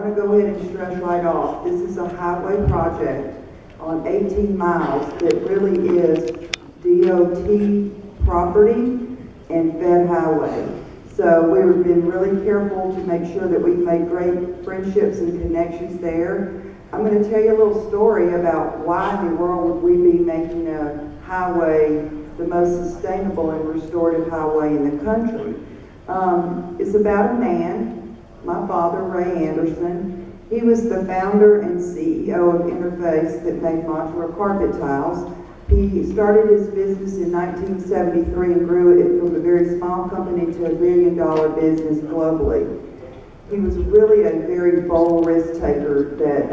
want to go ahead and stress right off, this is a highway project on 18 miles that really is DOT property and Fed highway. So we've been really careful to make sure that we've made great friendships and connections there. I'm going to tell you a little story about why in the world would we be making a highway the most sustainable and restorative highway in the country. It's about a man, my father, Ray Anderson. He was the founder and CEO of Interface that made modular carpet tiles. He started his business in 1973 and grew it from a very small company to $1 billion business globally. He was really a very bold risk taker that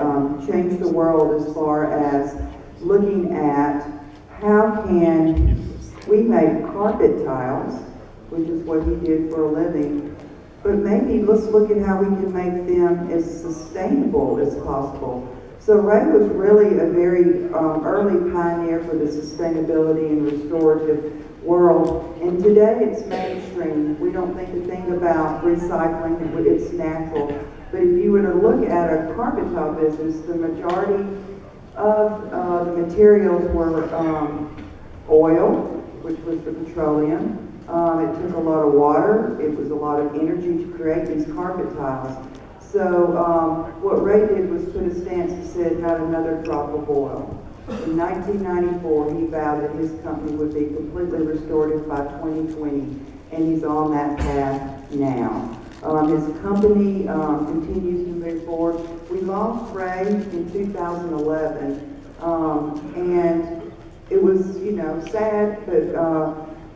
changed the world as far as looking at how can we make carpet tiles, which is what he did for a living, but maybe let's look at how we can make them as sustainable as possible. So Ray was really a very early pioneer for the sustainability and restorative world, and today it's mainstream. We don't think a thing about recycling, it's natural. But if you were to look at a carpet tile business, the majority of the materials were oil, which was the petroleum. It took a lot of water. It was a lot of energy to create these carpet tiles. So what Ray did was put a stance and said, not another drop of oil. In 1994, he vowed that his company would be completely restorative by 2020, and he's on that path now. His company continues to move forward. We lost Ray in 2011, and it was, sad, but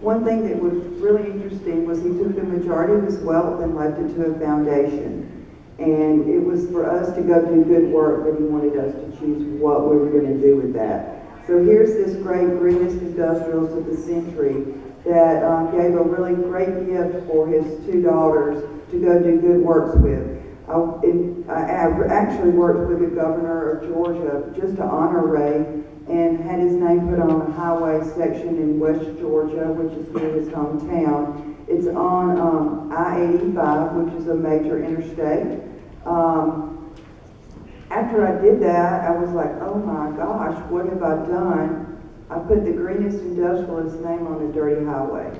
one thing that was really interesting was he took the majority of his wealth and left it to a foundation. And it was for us to go do good work, but he wanted us to choose what we were going to do with that. So here's this great greenest industrials of the century that gave a really great gift for his two daughters to go do good works with. I actually worked with the governor of Georgia just to honor Ray and had his name put on a highway section in West Georgia, which is near his hometown. It's on I-85, which is a major interstate. After I did that, I was like, oh my gosh, what have I done? I put the greenest industrialist name on a dirty highway.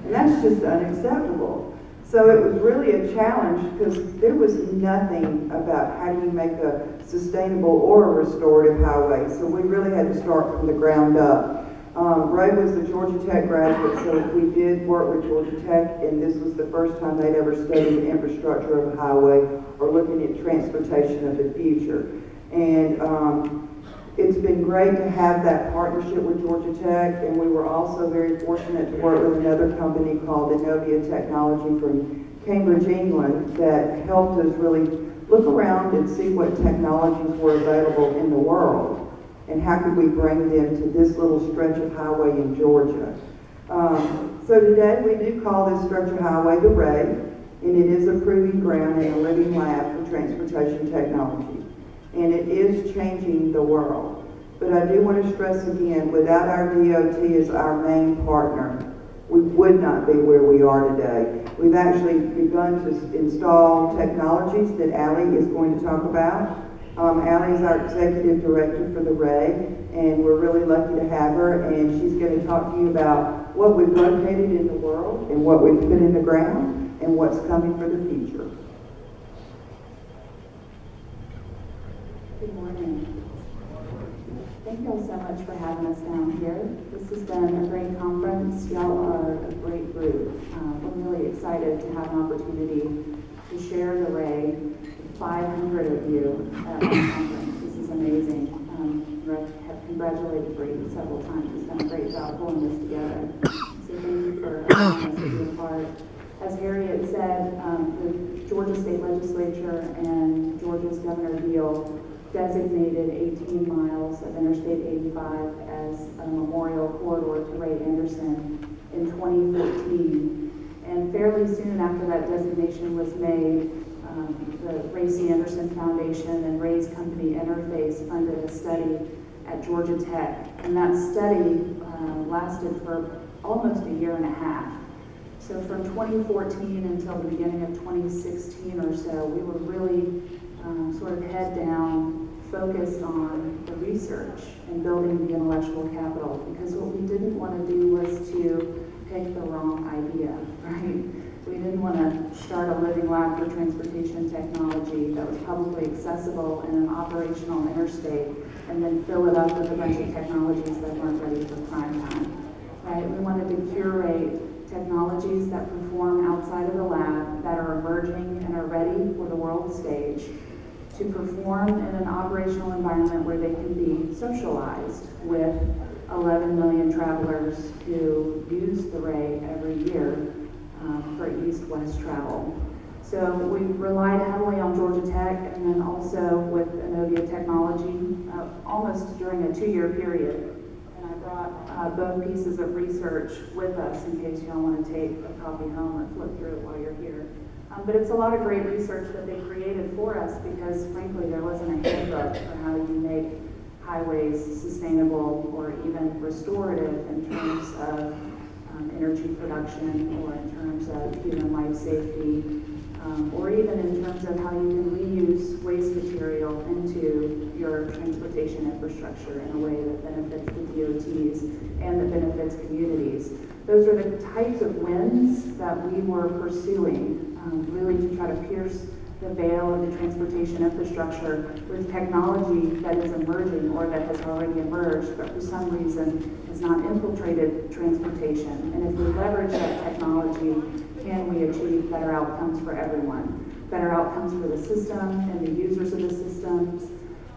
And that's just unacceptable. So it was really a challenge because there was nothing about how do you make a sustainable or a restorative highway. So we really had to start from the ground up. Ray was a Georgia Tech graduate, so we did work with Georgia Tech, and this was the first time they'd ever studied the infrastructure of a highway or looking at transportation of the future. And it's been great to have that partnership with Georgia Tech, and we were also very fortunate to work with another company called Innovia Technology from Cambridge, England, that helped us really look around and see what technologies were available in the world. And how could we bring them to this little stretch of highway in Georgia? So today we do call this stretch of highway the Ray, and it is a proving ground and a living lab for transportation technology. And it is changing the world. But I do want to stress again, without our DOT as our main partner, we would not be where we are today. We've actually begun to install technologies that Allie is going to talk about. Allie is our executive director for the Ray, and we're really lucky to have her, and she's going to talk to you about what we've located in the world and what we've put in the ground and what's coming for the future. Good morning. Thank you all so much for having us down here. This has been a great conference. Y'all are a great group. We're really excited to have an opportunity to share the Ray. 500 of you at our conference. This is amazing. I have congratulated Brady several times. He's done a great job pulling this together. So thank you for allowing us to be a part. As Harriet said, the Georgia State Legislature and Georgia's Governor Deal designated 18 miles of Interstate 85 as a memorial corridor to Ray Anderson in 2014. And fairly soon after that designation was made, the Ray C. Anderson Foundation and Ray's company Interface funded a study at Georgia Tech, and that study lasted for almost a year and a half. So from 2014 until the beginning of 2016 or so, we were really sort of head down, focused on the research and building the intellectual capital, because what we didn't want to do was to pick the wrong idea, right? We didn't want to start a living lab for transportation technology that was publicly accessible in an operational interstate and then fill it up with a bunch of technologies that weren't ready for prime time, right? We wanted to curate technologies that perform outside of the lab, that are emerging and are ready for the world stage, to perform in an operational environment where they can be socialized with 11 million travelers who use the Ray every year for east-west travel. So we relied heavily on Georgia Tech and then also with Innovia Technology, almost during a 2-year period. And I brought both pieces of research with us in case y'all want to take a copy home or flip through it while you're here. But it's a lot of great research that they created for us because, frankly, there wasn't a handbook for how you make highways sustainable or even restorative in terms of energy production or in terms of human life safety, or even in terms of how you can reuse waste material into your transportation infrastructure in a way that benefits the DOTs and that benefits communities. Those are the types of wins that we were pursuing, really to try to pierce the veil of the transportation infrastructure with technology that is emerging or that has already emerged, but for some reason has not infiltrated transportation. And if we leverage that technology, can we achieve better outcomes for everyone? Better outcomes for the system and the users of the systems,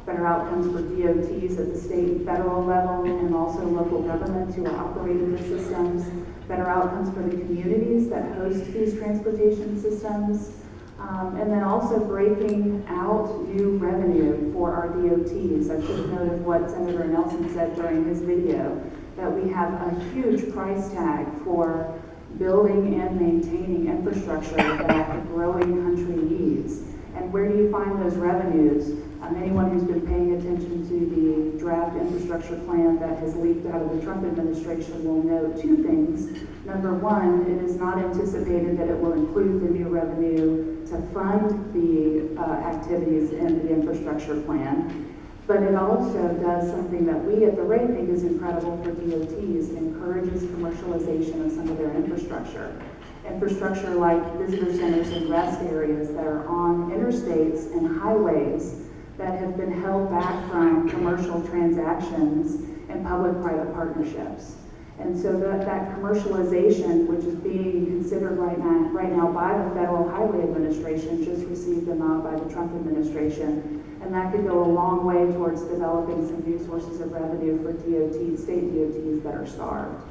better outcomes for DOTs at the state and federal level, and also local governments who are operating the systems, better outcomes for the communities that host these transportation systems, and then also breaking out new revenue for our DOTs. I should have noted what Senator Nelson said during his video, that we have a huge price tag for building and maintaining infrastructure that a growing country needs. And where do you find those revenues? Anyone who's been paying attention to the draft infrastructure plan that has leaked out of the Trump administration will note two things. Number one, it is not anticipated that it will include the new revenue to fund the activities in the infrastructure plan. But it also does something that we at the Ray think is incredible for DOTs. It encourages commercialization of some of their infrastructure. Infrastructure like visitor centers and rest areas that are on interstates and highways that have been held back from commercial transactions and public-private partnerships. And so that commercialization, which is being considered right now by the Federal Highway Administration, just received a nod by the Trump administration. And that could go a long way towards developing some new sources of revenue for DOTs, state DOTs that are starved.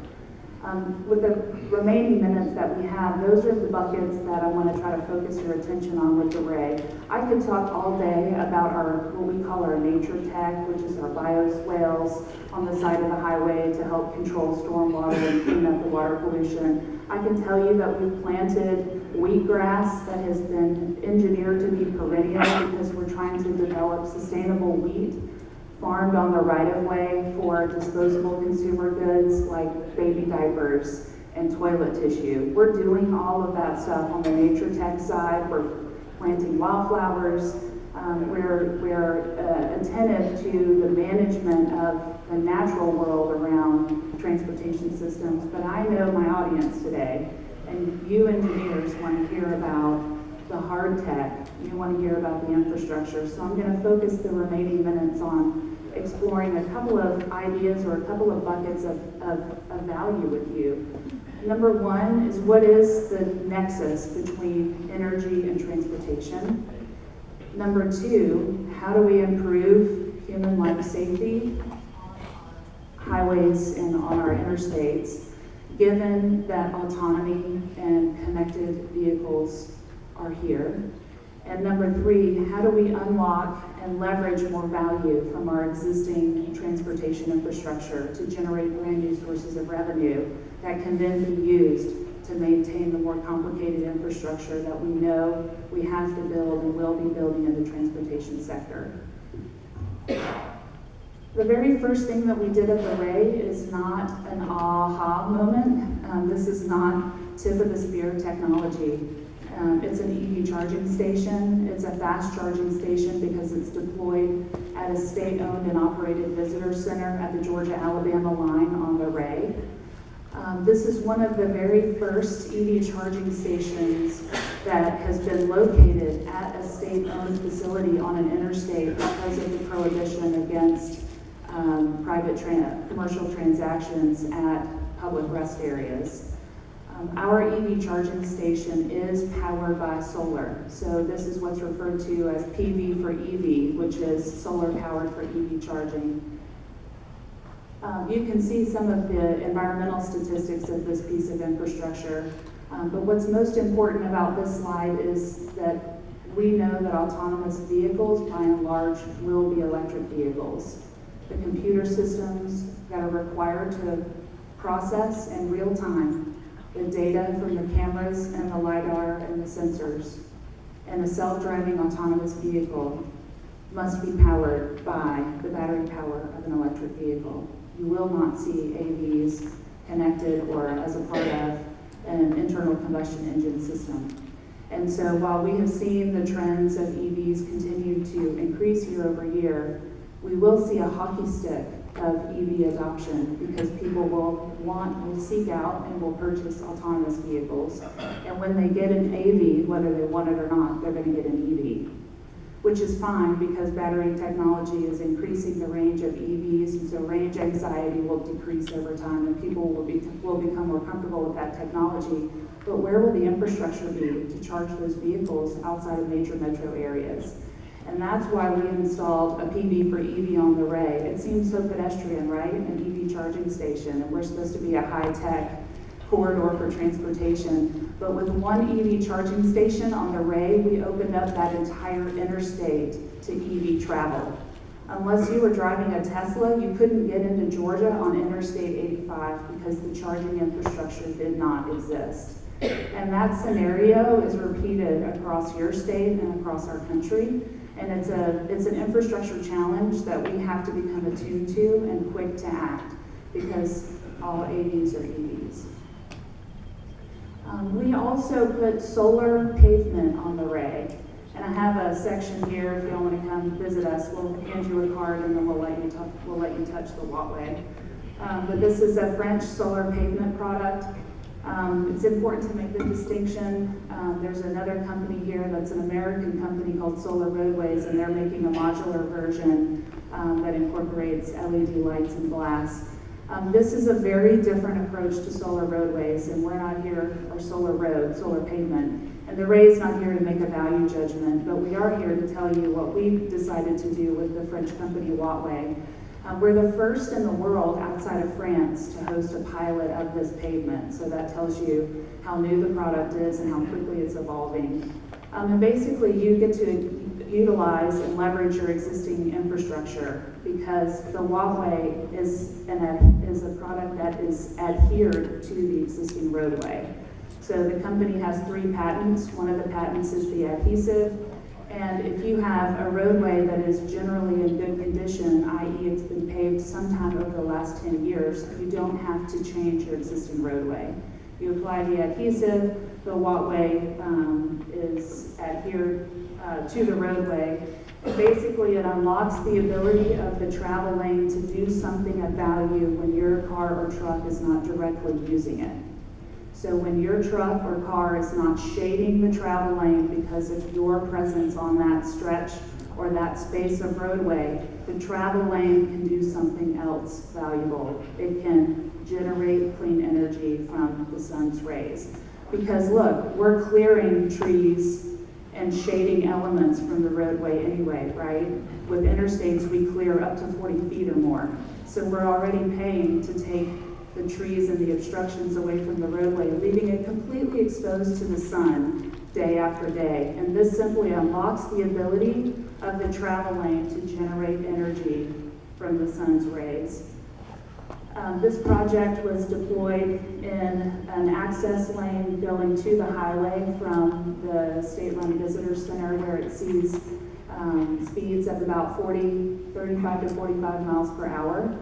With the remaining minutes that we have, those are the buckets that I want to try to focus your attention on with the Ray. I could talk all day about what we call our nature tech, which is our bioswales on the side of the highway to help control stormwater and clean up the water pollution. I can tell you that we've planted wheatgrass that has been engineered to be perennial because we're trying to develop sustainable wheat farmed on the right-of-way for disposable consumer goods like baby diapers and toilet tissue. We're doing all of that stuff on the nature tech side. We're planting wildflowers. We're attentive to the management of the natural world around transportation systems. But I know my audience today, and you engineers want to hear about the hard tech. You want to hear about the infrastructure. So I'm going to focus the remaining minutes on exploring a couple of ideas or a couple of buckets of value with you. Number one is, what is the nexus between energy and transportation? Number two, how do we improve human life safety, highways and on our interstates, given that autonomy and connected vehicles are here? And number three, how do we unlock and leverage more value from our existing transportation infrastructure to generate brand new sources of revenue that can then be used to maintain the more complicated infrastructure that we know we have to build and will be building in the transportation sector? The very first thing that we did at the Ray is not an aha moment. This is not tip of the spear technology. It's an EV charging station. It's a fast charging station because it's deployed at a state-owned and operated visitor center at the Georgia-Alabama line on the Ray. This is one of the very first EV charging stations that has been located at a state-owned facility on an interstate because of the prohibition against commercial transactions at public rest areas. Our EV charging station is powered by solar. So this is what's referred to as PV for EV, which is solar powered for EV charging. You can see some of the environmental statistics of this piece of infrastructure. But what's most important about this slide is that we know that autonomous vehicles, by and large, will be electric vehicles. The computer systems that are required to process in real time the data from the cameras and the LiDAR and the sensors and a self-driving autonomous vehicle must be powered by the battery power of an electric vehicle. You will not see AVs connected or as a part of an internal combustion engine system. And so while we have seen the trends of EVs continue to increase year over year, we will see a hockey stick of EV adoption because people will seek out and will purchase autonomous vehicles. And when they get an AV, whether they want it or not, they're going to get an EV, which is fine because battery technology is increasing the range of EVs, and so range anxiety will decrease over time and people will become more comfortable with that technology. But where will the infrastructure be to charge those vehicles outside of major metro areas? And that's why we installed a PV for EV on the Ray. It seems so pedestrian, right? An EV charging station, and we're supposed to be a high-tech corridor for transportation. But with one EV charging station on the Ray, we opened up that entire interstate to EV travel. Unless you were driving a Tesla, you couldn't get into Georgia on Interstate 85 because the charging infrastructure did not exist. And that scenario is repeated across your state and across our country. And it's an infrastructure challenge that we have to become attuned to and quick to act because all AVs are EVs. We also put solar pavement on the Ray. And I have a section here if y'all want to come visit us. We'll hand you a card and then we'll let you touch the walkway. But this is a French solar pavement product. It's important to make the distinction. There's another company here that's an American company called Solar Roadways, and they're making a modular version that incorporates LED lights and glass. This is a very different approach to solar roadways, and we're not here, or solar pavement. And the Ray is not here to make a value judgment, but we are here to tell you what we've decided to do with the French company Wattway. We're the first in the world outside of France to host a pilot of this pavement, so that tells you how new the product is and how quickly it's evolving. And basically you get to utilize and leverage your existing infrastructure because the Wattway is a product that is adhered to the existing roadway. So the company has 3 patents. One of the patents is the adhesive. And if you have a roadway that is generally in good condition, i.e. it's been paved sometime over the last 10 years, you don't have to change your existing roadway. You apply the adhesive, the Wattway is adhered to the roadway. Basically, it unlocks the ability of the travel lane to do something of value when your car or truck is not directly using it. So when your truck or car is not shading the travel lane because of your presence on that stretch or that space of roadway, the travel lane can do something else valuable. It can generate clean energy from the sun's rays. Because look, we're clearing trees and shading elements from the roadway anyway, right? With interstates, we clear up to 40 feet or more. So we're already paying to take the trees and the obstructions away from the roadway, leaving it completely exposed to the sun day after day. And this simply unlocks the ability of the travel lane to generate energy from the sun's rays. This project was deployed in an access lane going to the highway from the state-run visitor center where it sees speeds of about 35 to 45 miles per hour.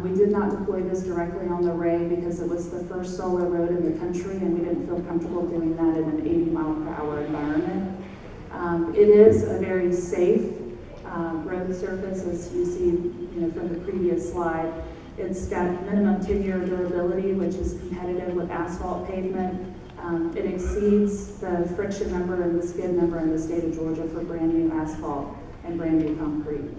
We did not deploy this directly on the Ray because it was the first solar road in the country, and we didn't feel comfortable doing that in an 80-mile-per-hour environment. It is a very safe road surface, as you see, from the previous slide. It's got minimum 10-year durability, which is competitive with asphalt pavement. It exceeds the friction number and the skid number in the state of Georgia for brand new asphalt and brand new concrete.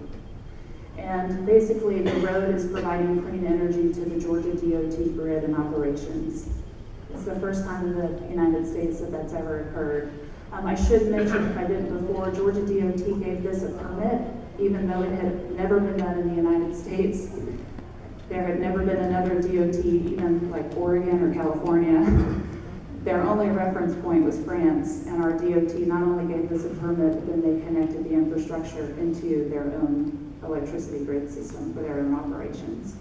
And basically, the road is providing clean energy to the Georgia DOT grid and operations. It's the first time in the United States that that's ever occurred. I should mention, if I didn't before, Georgia DOT gave this a permit, even though it had never been done in the United States. There had never been another DOT, even like Oregon or California. Their only reference point was France, and our DOT not only gave this a permit, but then they connected the infrastructure into their own electricity grid system for their own operations.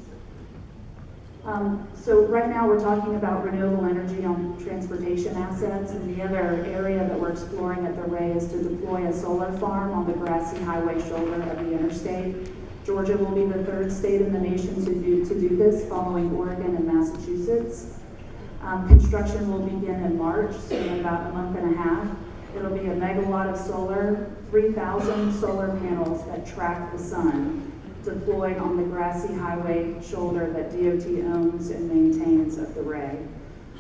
So right now we're talking about renewable energy on transportation assets, and the other area that we're exploring at the Ray is to deploy a solar farm on the grassy highway shoulder of the interstate. Georgia will be the third state in the nation to do this, following Oregon and Massachusetts. Construction will begin in March, so in about a month and a half. It'll be a megawatt of solar, 3,000 solar panels that track the sun, deployed on the grassy highway shoulder that DOT owns and maintains of the Ray.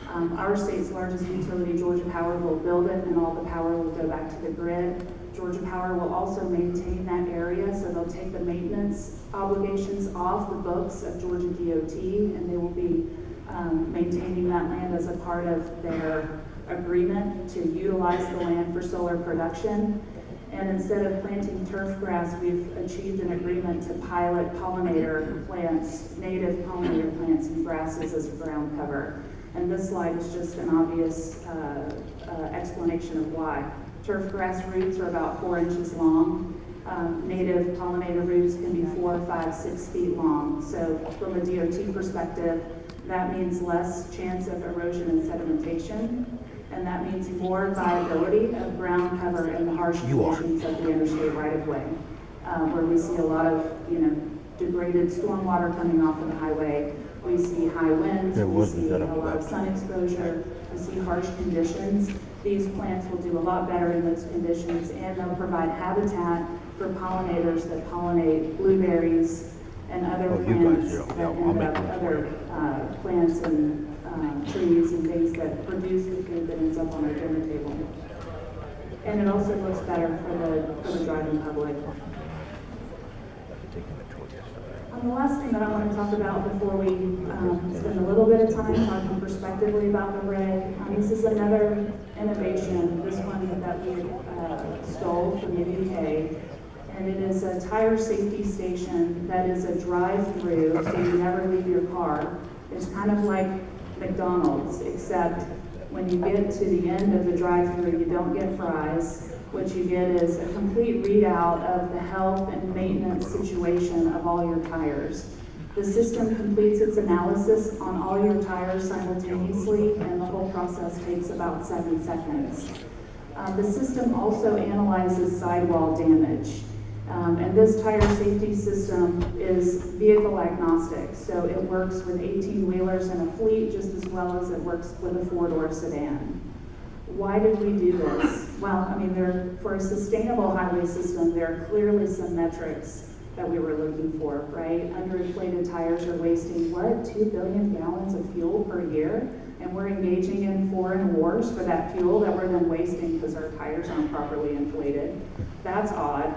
Our state's largest utility, Georgia Power, will build it, and all the power will go back to the grid. Georgia Power will also maintain that area, so they'll take the maintenance obligations off the books of Georgia DOT, and they will be maintaining that land as a part of their agreement to utilize the land for solar production. And instead of planting turf grass, we've achieved an agreement to pilot pollinator plants, native pollinator plants and grasses as a ground cover. And this slide is just an obvious explanation of why. Turf grass roots are about 4 inches long. Native pollinator roots can be 4, 5, 6 feet long. So from a DOT perspective, that means less chance of erosion and sedimentation. And that means more viability of ground cover in the harsh conditions of the interstate right-of-way, where we see a lot of, degraded stormwater coming off of the highway. We see high winds, we see a lot of sun exposure, we see harsh conditions. These plants will do a lot better in those conditions, and they'll provide habitat for pollinators that pollinate blueberries and other plants that end up other plants and trees and things that produce the food that ends up on our dinner table. And it also looks better for the driving public. The last thing that I want to talk about before we spend a little bit of time talking prospectively about the Ray, this is another innovation, this one that we stole from the UK, and it is a tire safety station that is a drive-through, so you never leave your car. It's kind of like McDonald's, except when you get to the end of the drive-through, you don't get fries. What you get is a complete readout of the health and maintenance situation of all your tires. The system completes its analysis on all your tires simultaneously, and the whole process takes about 7 seconds. The system also analyzes sidewall damage. And this tire safety system is vehicle agnostic, so it works with 18-wheelers in a fleet just as well as it works with a 4-door sedan. Why did we do this? Well, for a sustainable highway system, there are clearly some metrics that we were looking for, right? Underinflated tires are wasting, 2 billion gallons of fuel per year? And we're engaging in foreign wars for that fuel that we're then wasting because our tires aren't properly inflated. That's odd.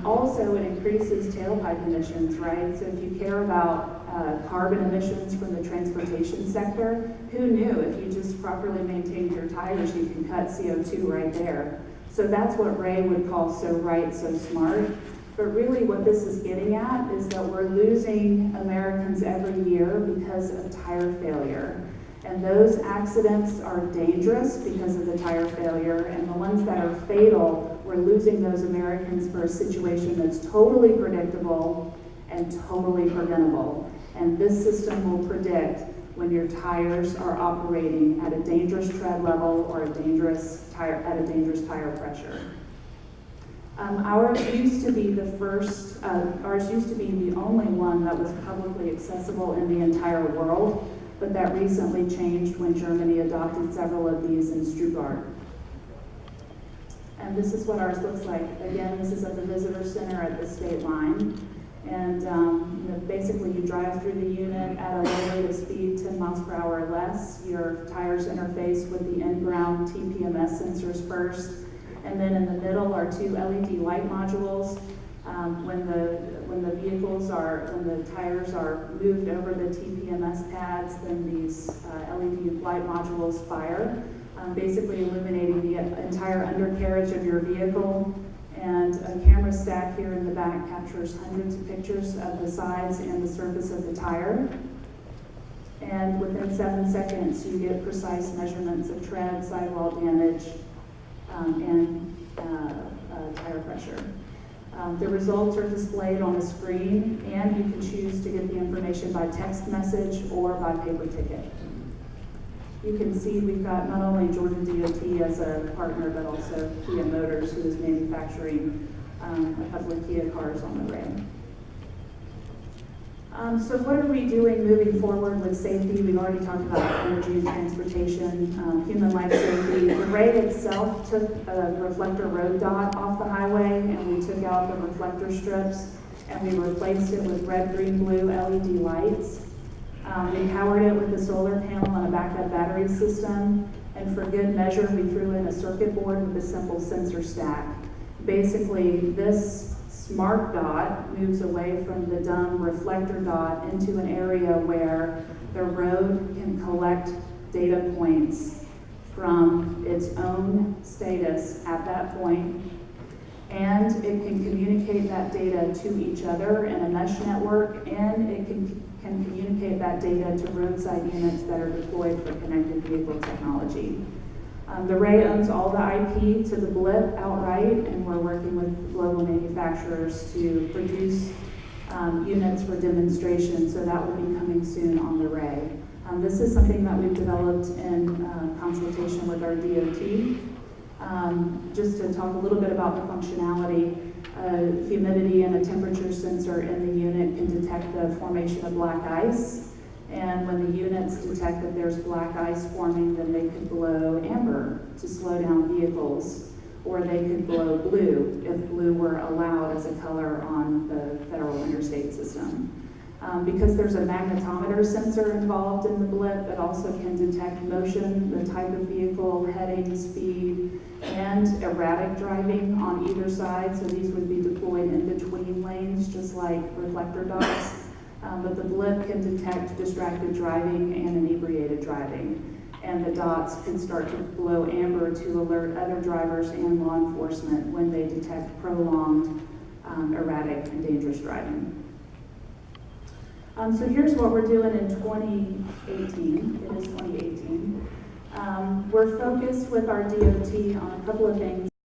Also, it increases tailpipe emissions, right? So if you care about carbon emissions from the transportation sector, who knew if you just properly maintained your tires, you can cut CO2 right there. So that's what Ray would call so right, so smart. But really what this is getting at is that we're losing Americans every year because of tire failure. And those accidents are dangerous because of the tire failure, and the ones that are fatal, we're losing those Americans for a situation that's totally predictable and totally preventable. And this system will predict when your tires are operating at a dangerous tread level or at a dangerous tire pressure. Ours used to be the only one that was publicly accessible in the entire world, but that recently changed when Germany adopted several of these in Stuttgart. And this is what ours looks like. Again, this is at the visitor center at the state line. And basically you drive through the unit at a low rate of speed, 10 miles per hour or less. Your tires interface with the in-ground TPMS sensors first. And then in the middle are two LED light modules. When the tires are moved over the TPMS pads, then these LED light modules fire, basically illuminating the entire undercarriage of your vehicle. And a camera stack here in the back captures hundreds of pictures of the sides and the surface of the tire. And within 7 seconds, you get precise measurements of tread, sidewall damage, and tire pressure. The results are displayed on the screen, and you can choose to get the information by text message or by paper ticket. You can see we've got not only Georgia DOT as a partner, but also Kia Motors, who is manufacturing a couple of Kia cars on the Ray. So what are we doing moving forward with safety? We've already talked about energy and transportation, human life safety. The Ray itself took a reflector road dot off the highway, and we took out the reflector strips, and we replaced it with red, green, blue LED lights. We powered it with a solar panel and a backup battery system, and for good measure, we threw in a circuit board with a simple sensor stack. Basically, this smart dot moves away from the dumb reflector dot into an area where the road can collect data points from its own status at that point, and it can communicate that data to each other in a mesh network, and it can communicate that data to roadside units that are deployed for connected vehicle technology. The Ray owns all the IP to the blip outright, and we're working with global manufacturers to produce units for demonstration, so that will be coming soon on the Ray. This is something that we've developed in consultation with our DOT. Just to talk a little bit about the functionality, humidity and a temperature sensor in the unit can detect the formation of black ice. And when the units detect that there's black ice forming, then they could blow amber to slow down vehicles, or they could blow blue if blue were allowed as a color on the federal interstate system. Because there's a magnetometer sensor involved in the blip, it also can detect motion, the type of vehicle, heading, speed, and erratic driving on either side. So these would be deployed in between lanes, just like reflector dots. But the blip can detect distracted driving and inebriated driving. And the dots can start to blow amber to alert other drivers and law enforcement when they detect prolonged, erratic, and dangerous driving. So here's what we're doing in 2018. It is 2018. We're focused with our DOT on a couple of things.